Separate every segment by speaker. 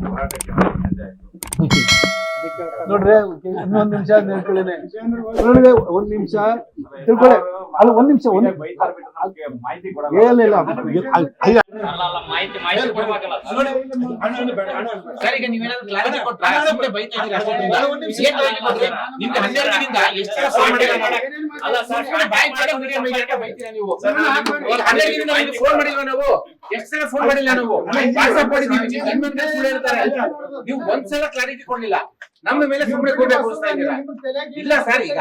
Speaker 1: ಹೋರಾಟಕ್ಕೆ
Speaker 2: ನೋಡ್ರಿ ಇನ್ನೊಂದ್ ನಿಮಿಷ ಹೇಳ್ಕೊಳ್ಳೇನೆ ನೋಡ್ರಿ ಒಂದ್ ನಿಮಿಷ ತಿಳ್ಕೊಳ್ಳಿ ಅಲ್ಲ ಒಂದ್ ನಿಮಿಷ
Speaker 1: ಮಾಹಿತಿ
Speaker 2: ಇಲ್ಲ
Speaker 3: ಸರ್ ಈಗ ನೀವೇನಾದ್ರು ಕ್ಲಾರಿಟಿ ಕೊಟ್ರೆ ಸುಮ್ಮನೆ ಬೈತಾ ಇದ್ದೀರಾ ಏನ್ ಕ್ಲಾರಿಟಿ ಕೊಟ್ರೆ ನಿಮ್ಗೆ 12ರಿಂದ ಎಷ್ಟು ಸಲ ಫೋನ್ ಮಾಡಿಲ್ಲ ಅಲ್ಲ ಸರ್ ಬಾಯ್ ಮಾಡಿ ಮೀಡಿಯಾ ಮೀಡಿಯಾಕ್ಕೆ ಬೈತೀರಾ ನೀವು 12ರಿಂದ ನಮಗೆ ಫೋನ್ ಮಾಡಿಲ್ವಾ ನಾವು ಎಷ್ಟು ಸಲ ಫೋನ್ ಮಾಡಿಲ್ಲ ನಾವು ವಾಟ್ಸ್ಆಪ್ ಮಾಡಿದೀವಿ ನಿಮ್ಮಂತ ಸುಳ್ಳು ಹೇಳ್ತಾರೆ ನೀವು ಒಂದ್ಸಲ ಕ್ಲಾರಿಟಿ ಕೊಡ್ಲಿಲ್ಲ ನಮ್ಮ ಮೇಲೆ ಸುಮ್ಮನೆ ಕೊಡ್ಬೇಕು ಅನ್ಸ್ತಾ ಇದ್ದೀರಾ ಇಲ್ಲ ಸರ್ ಈಗ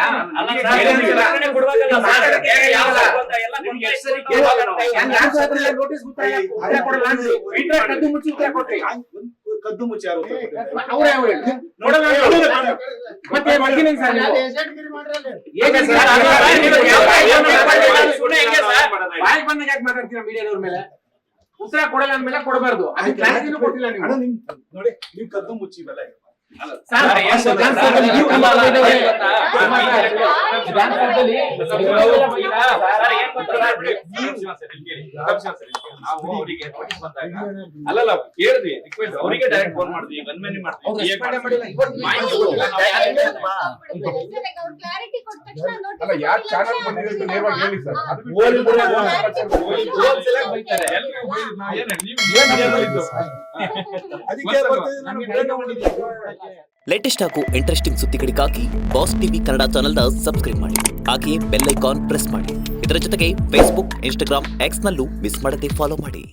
Speaker 3: ನೋಟಿಸ್ ಕೊಡಲ್ಲ ಕದ್ದು ಮುಚ್ಚಿ ಉತ್ತರ ಕೊಟ್ರಿ
Speaker 1: ಕದ್ದು ಮುಚ್ಚಿ
Speaker 3: ಅವರೇ ಮತ್ತೆ ಮಗ್ಗಿನ ಸರ್ ಬಾಯಿ ಬಂದಾಗ ಯಾಕೆ ಮಾತಾಡ್ತೀರಾ ಮೀಡಿಯಾದವ್ರ ಮೇಲೆ ಉತ್ತರ ಕೊಡಲ್ಲ ಅಂದ್ಮೇಲೆ ಕೊಡಬಾರ್ದು ಅದು ಕ್ಲಾರಿಟಿನೂ ಕೊಟ್ಟಿಲ್ಲ ನೀವು
Speaker 1: ನೋಡಿ ನೀವು ಕದ್ದು ಮುಚ್ಚಿ ಬೆಲ್ಲ
Speaker 4: ಅಲ್ಲಲ್ಲ ಕೇಳಿದ್ವಿ ರಿಕ್ವೆಸ್ಟ್ ಅವರಿಗೆ ಡೈರೆಕ್ಟ್ ಫೋನ್ ಮಾಡಿದ್ವಿ ಗನ್ಮೆನ್ ಮಾಡ್ತೀವಿ
Speaker 5: ಅಲ್ಲ ಯಾಕೆ ಚಾನಲ್ ಬಂದಿದೆ ಅಂತ ನೇರವಾಗಿ ಹೇಳಿ ಸರ್
Speaker 6: ಲೇಟೆಸ್ಟ್ ಹಾಗೂ ಇಂಟ್ರೆಸ್ಟಿಂಗ್ ಸುದ್ದಿಗಳಿಗಾಗಿ ಬಾಸ್ ಟಿವಿ ಕನ್ನಡ ಚಾನೆಲ್ನ ಸಬ್ಸ್ಕ್ರೈಬ್ ಮಾಡಿ. ಹಾಗೆಯೇ ಬೆಲ್ ಐಕಾನ್ ಪ್ರೆಸ್ ಮಾಡಿ. ಇದರ ಜೊತೆಗೆ ಫೇಸ್ಬುಕ್, ಇನ್ಸ್ಟಾಗ್ರಾಮ್, ಎಕ್ಸ್ ನಲ್ಲೂ ಮಿಸ್ ಮಾಡದೆ ಫಾಲೋ ಮಾಡಿ.